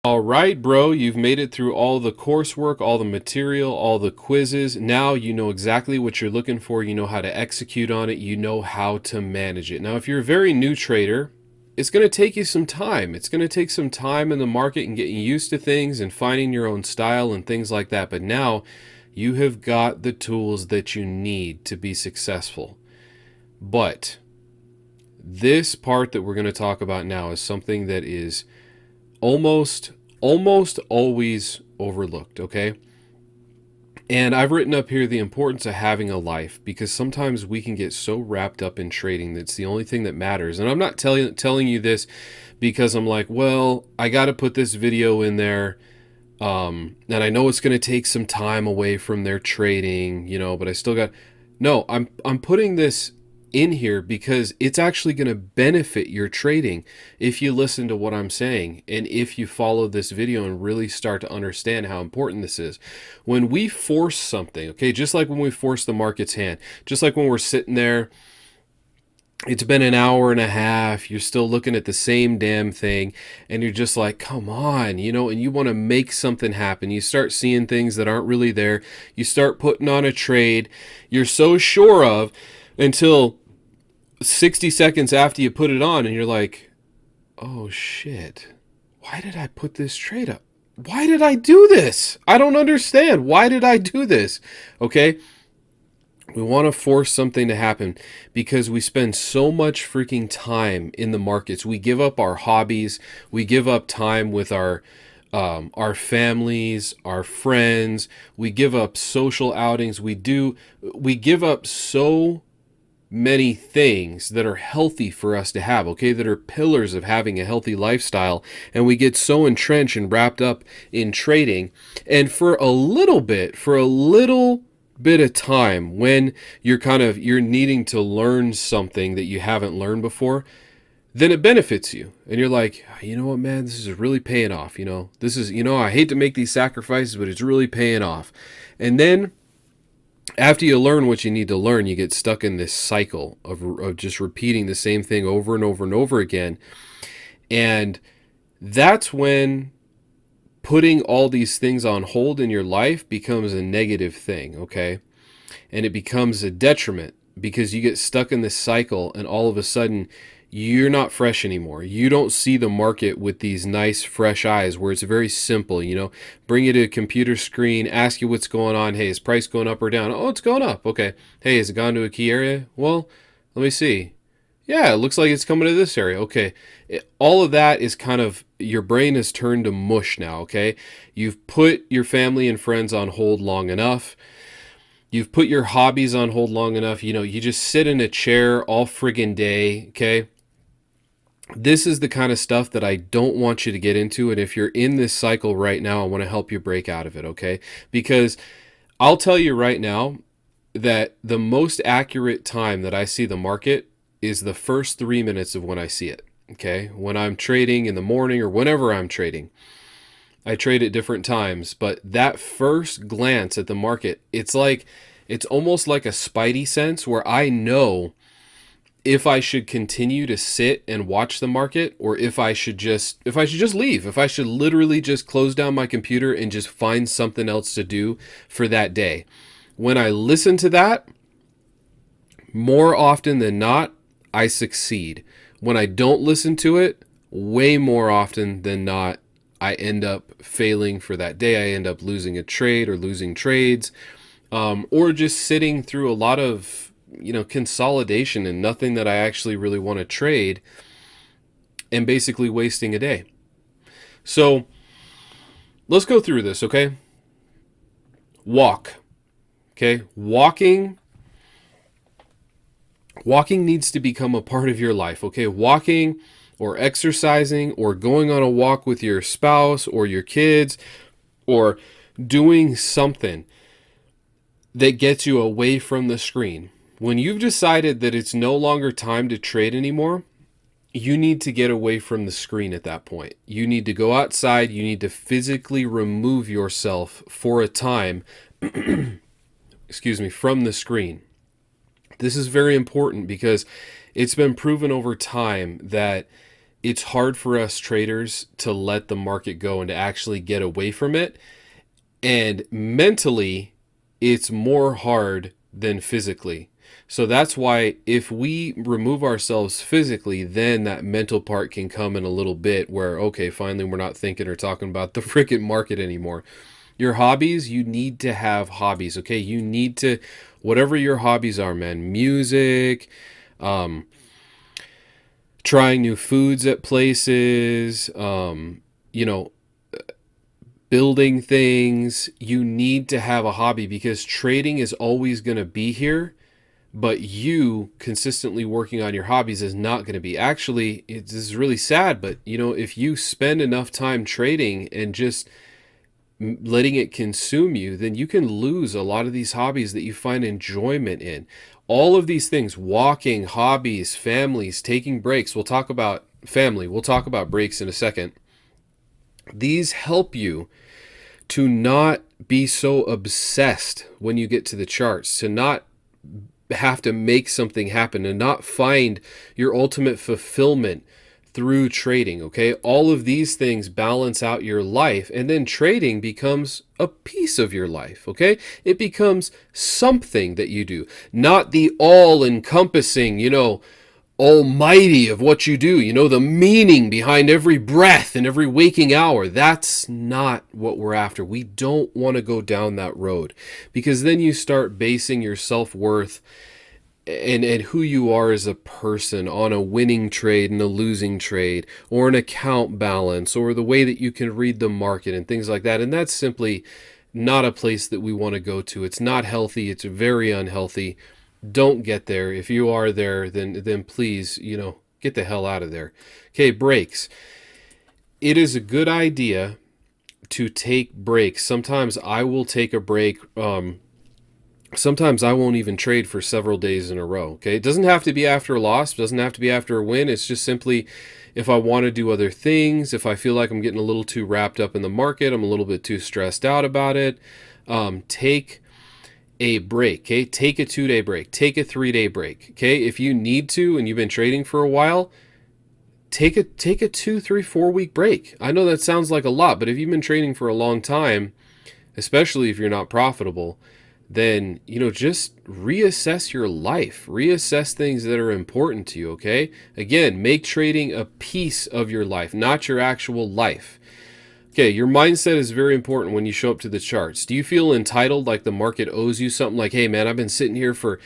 All right, bro, you've made it through all the coursework, all the material, all the quizzes. Now you know exactly what you're looking for. You know how to execute on it. You know how to manage it. Now, if you're a very new trader, it's going to take you some time. It's going to take some time in the market and getting used to things and finding your own style and things like that. But now you have got the tools that you need to be successful. But this part that we're going to talk about now is something that is almost always overlooked, okay? And I've written up here the importance of having a life, because sometimes we can get so wrapped up in trading that's the only thing that matters. And I'm not telling you this because I'm like, well, I got to put this video in there, and I know it's going to take some time away from their trading, but I still got. No, I'm putting this in here because it's actually going to benefit your trading if you listen to what I'm saying and if you follow this video and really start to understand how important this is. When we force something, okay, just like when we force the market's hand, just like when we're sitting there, it's been an hour and a half, you're still looking at the same damn thing, and you're just like, come on, and you want to make something happen. You start seeing things that aren't really there. You start putting on a trade you're so sure of until 60 seconds after you put it on, and you're like, oh shit, why did I put this trade up? Why did I do this? I don't understand. Why did I do this? Okay? We want to force something to happen because we spend so much freaking time in the markets. We give up our hobbies. We give up time with our families, our friends. We give up social outings. We give up so many things that are healthy for us to have, okay, that are pillars of having a healthy lifestyle, and we get so entrenched and wrapped up in trading. And for a little bit of time, when you're needing to learn something that you haven't learned before, then it benefits you, and you're like, you know what, man, this is really paying off. This is, I hate to make these sacrifices, but it's really paying off. And then after you learn what you need to learn, you get stuck in this cycle of just repeating the same thing over and over and over again. And that's when putting all these things on hold in your life becomes a negative thing, okay? And it becomes a detriment because you get stuck in this cycle, and all of a sudden you're not fresh anymore. You don't see the market with these nice fresh eyes where it's very simple, bring you to a computer screen, ask you what's going on. Hey, is price going up or down? Oh, it's going up. Okay. Hey, has it gone to a key area? Well, let me see. Yeah, it looks like it's coming to this area. Okay. All of that is kind of, your brain has turned to mush now, okay? You've put your family and friends on hold long enough. You've put your hobbies on hold long enough. You just sit in a chair all friggin' day, okay? This is the kind of stuff that I don't want you to get into. And if you're in this cycle right now, I want to help you break out of it, okay? Because I'll tell you right now that the most accurate time that I see the market is the first 3 minutes of when I see it, okay? When I'm trading in the morning or whenever I'm trading. I trade at different times, but that first glance at the market, it's almost like a spidey sense where I know if I should continue to sit and watch the market, or if I should just leave, if I should literally just close down my computer and just find something else to do for that day. When I listen to that, more often than not, I succeed. When I don't listen to it, way more often than not, I end up failing for that day. I end up losing a trade or losing trades, or just sitting through a lot of consolidation and nothing that I actually really want to trade, and basically wasting a day. So let's go through this, okay? Walk. Okay? Walking needs to become a part of your life, okay? Walking or exercising or going on a walk with your spouse or your kids, or doing something that gets you away from the screen. When you've decided that it's no longer time to trade anymore, you need to get away from the screen at that point. You need to go outside. You need to physically remove yourself for a time, from the screen. This is very important because it's been proven over time that it's hard for us traders to let the market go and to actually get away from it. And mentally, it's more hard than physically. So that's why if we remove ourselves physically, then that mental part can come in a little bit where, okay, finally we're not thinking or talking about the freaking market anymore. Your hobbies, you need to have hobbies, okay? You need to, whatever your hobbies are, man, music, trying new foods at places, you know, building things. You need to have a hobby because trading is always going to be here, but you consistently working on your hobbies is not going to be. Actually, this is really sad, but if you spend enough time trading and just letting it consume you, then you can lose a lot of these hobbies that you find enjoyment in. All of these things, walking, hobbies, families, taking breaks. We'll talk about family. We'll talk about breaks in a second. These help you to not be so obsessed when you get to the charts, to not have to make something happen, and not find your ultimate fulfillment through trading, okay? All of these things balance out your life, and then trading becomes a piece of your life, okay? It becomes something that you do, not the all-encompassing, almighty of what you do, the meaning behind every breath and every waking hour. That's not what we're after. We don't want to go down that road, because then you start basing your self-worth and who you are as a person on a winning trade and a losing trade, or an account balance, or the way that you can read the market and things like that. And that's simply not a place that we want to go to. It's not healthy. It's very unhealthy. Don't get there. If you are there, then please, get the hell out of there. Okay, breaks. It is a good idea to take breaks. Sometimes I will take a break. Sometimes I won't even trade for several days in a row. Okay, it doesn't have to be after a loss. It doesn't have to be after a win. It's just simply if I want to do other things, if I feel like I'm getting a little too wrapped up in the market, I'm a little bit too stressed out about it, take a break. Okay, take a 2-day break, take a 3-day break. Okay, if you need to and you've been trading for a while, take a 2, 3, 4 week break. I know that sounds like a lot, but if you've been trading for a long time, especially if you're not profitable, then just reassess your life, reassess things that are important to you. Okay, again, make trading a piece of your life, not your actual life. Okay, your mindset is very important when you show up to the charts. Do you feel entitled, like the market owes you something? Like, hey man, I've been sitting here for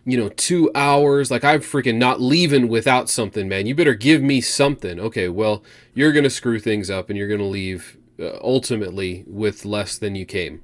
2 hours, like I'm freaking not leaving without something, man. You better give me something. Okay, well, you're gonna screw things up and you're gonna leave ultimately with less than you came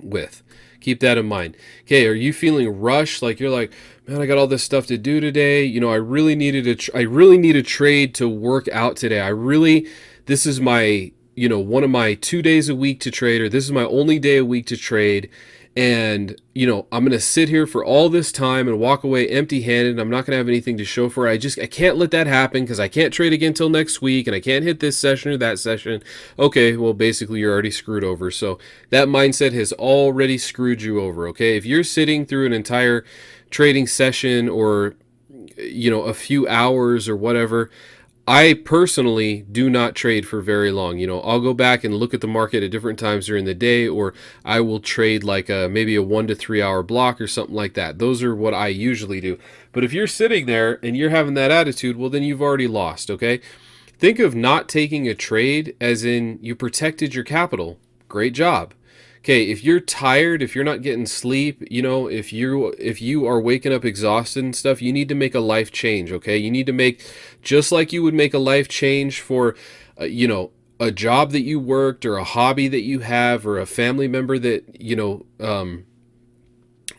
with. Keep that in mind. Okay, are you feeling rushed? Like you're like, man, I got all this stuff to do today. I really needed I really need a trade to work out today. This is my, one of my 2 days a week to trade, or this is my only day a week to trade. And, I'm going to sit here for all this time and walk away empty handed. I'm not going to have anything to show for it. I can't let that happen because I can't trade again until next week, and I can't hit this session or that session. Okay, well, basically you're already screwed over. So that mindset has already screwed you over. Okay, if you're sitting through an entire trading session or, a few hours or whatever, I personally do not trade for very long. I'll go back and look at the market at different times during the day, or I will trade like maybe a 1 to 3 hour block or something like that. Those are what I usually do. But if you're sitting there and you're having that attitude, well, then you've already lost, okay? Think of not taking a trade as in you protected your capital. Great job. Okay, if you're tired, if you're not getting sleep, if you are waking up exhausted and stuff, you need to make a life change, okay? You need to make, just like you would make a life change for, a job that you worked, or a hobby that you have, or a family member that,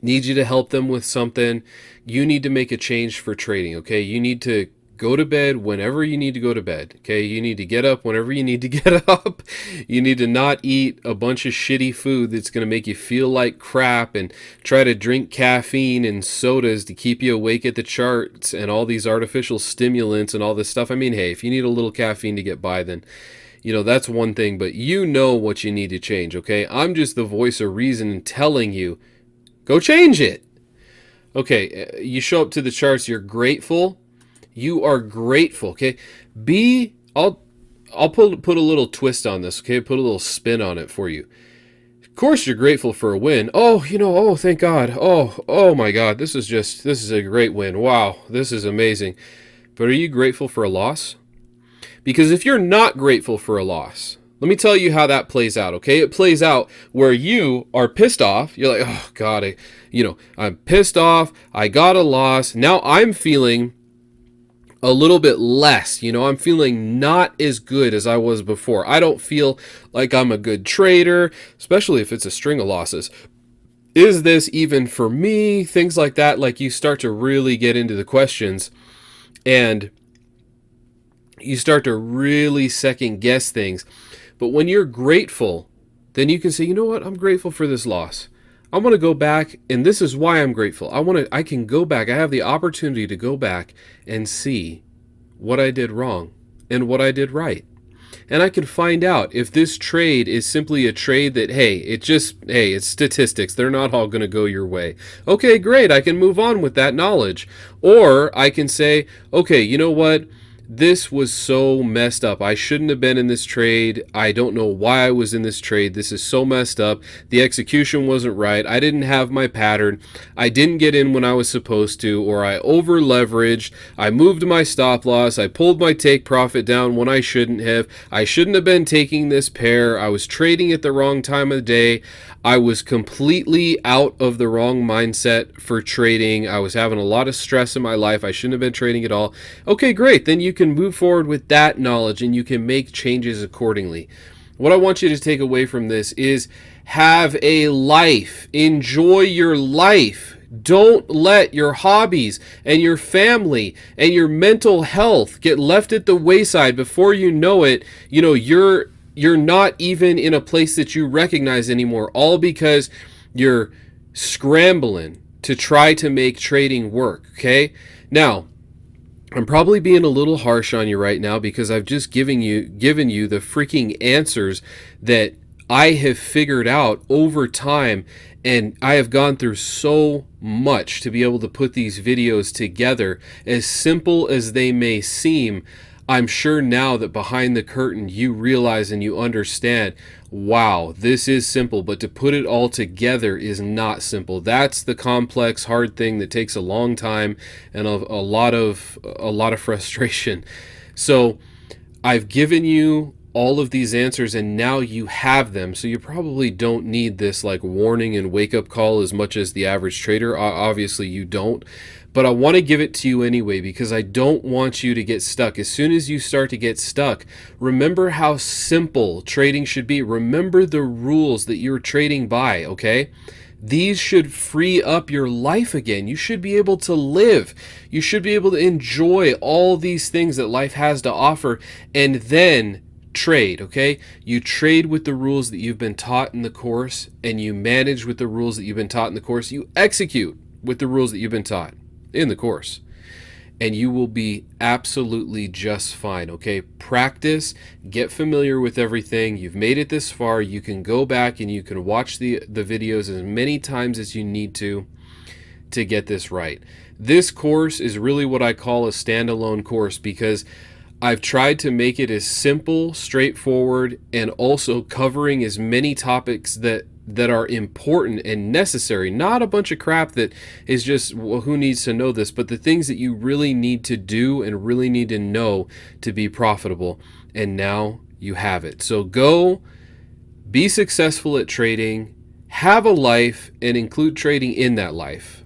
needs you to help them with something. You need to make a change for trading, okay? You need to go to bed whenever you need to go to bed, okay? You need to get up whenever you need to get up. You need to not eat a bunch of shitty food that's going to make you feel like crap, and try to drink caffeine and sodas to keep you awake at the charts, and all these artificial stimulants and all this stuff. I mean, hey, if you need a little caffeine to get by, then, that's one thing, but you know what you need to change, okay? I'm just the voice of reason telling you, go change it. Okay, you show up to the charts, you're grateful. You are grateful, okay? Be I'll put a little twist on this, okay? Put a little spin on it for you. Of course you're grateful for a win. Oh, oh, thank God. Oh my God. This is a great win. Wow. This is amazing. But are you grateful for a loss? Because if you're not grateful for a loss, let me tell you how that plays out, okay? It plays out where you are pissed off. You're like, oh God, I'm pissed off. I got a loss. Now I'm feeling a little bit less. I'm feeling not as good as I was before. I don't feel like I'm a good trader, especially if it's a string of losses. Is this even for me? Things like that. Like, you start to really get into the questions, and you start to really second guess things. But when you're grateful, then you can say, you know what? I'm grateful for this loss. I want to go back, and this is why I'm grateful. I can go back. I have the opportunity to go back and see what I did wrong and what I did right. And I can find out if this trade is simply a trade that, it's statistics. They're not all going to go your way. Okay, great. I can move on with that knowledge. Or I can say, okay, you know what? This was so messed up. I shouldn't have been in this trade. I don't know why I was in this trade. This is so messed up. The execution wasn't right. I didn't have my pattern. I didn't get in when I was supposed to, or I over leveraged. I moved my stop loss. I pulled my take profit down when I shouldn't have. I shouldn't have been taking this pair. I was trading at the wrong time of the day. I was completely out of the wrong mindset for trading. I was having a lot of stress in my life. I shouldn't have been trading at all. Okay, great. Then you can move forward with that knowledge and you can make changes accordingly. What I want you to take away from this is have a life. Enjoy your life. Don't let your hobbies and your family and your mental health get left at the wayside. Before you know it, you're not even in a place that you recognize anymore, all because you're scrambling to try to make trading work, okay? Now, I'm probably being a little harsh on you right now because I've just given you the freaking answers that I have figured out over time, and I have gone through so much to be able to put these videos together. As simple as they may seem, I'm sure now that behind the curtain you realize and you understand, wow, this is simple, but to put it all together is not simple. That's the complex, hard thing that takes a long time and a lot of frustration. So I've given you all of these answers and now you have them. So you probably don't need this like warning and wake up call as much as the average trader. Obviously you don't. But I want to give it to you anyway because I don't want you to get stuck. As soon as you start to get stuck, remember how simple trading should be. Remember the rules that you're trading by, okay? These should free up your life again. You should be able to live. You should be able to enjoy all these things that life has to offer, and then trade, okay? You trade with the rules that you've been taught in the course, and you manage with the rules that you've been taught in the course. You execute with the rules that you've been taught in the course, and you will be absolutely just fine, okay? Practice, get familiar with everything. You've made it this far. You can go back and you can watch the videos as many times as you need to get this right. This course is really what I call a standalone course because I've tried to make it as simple, straightforward, and also covering as many topics that are important and necessary. Not a bunch of crap that is just, well, who needs to know this, but the things that you really need to do and really need to know to be profitable. And now you have it. So go be successful at trading, have a life, and include trading in that life.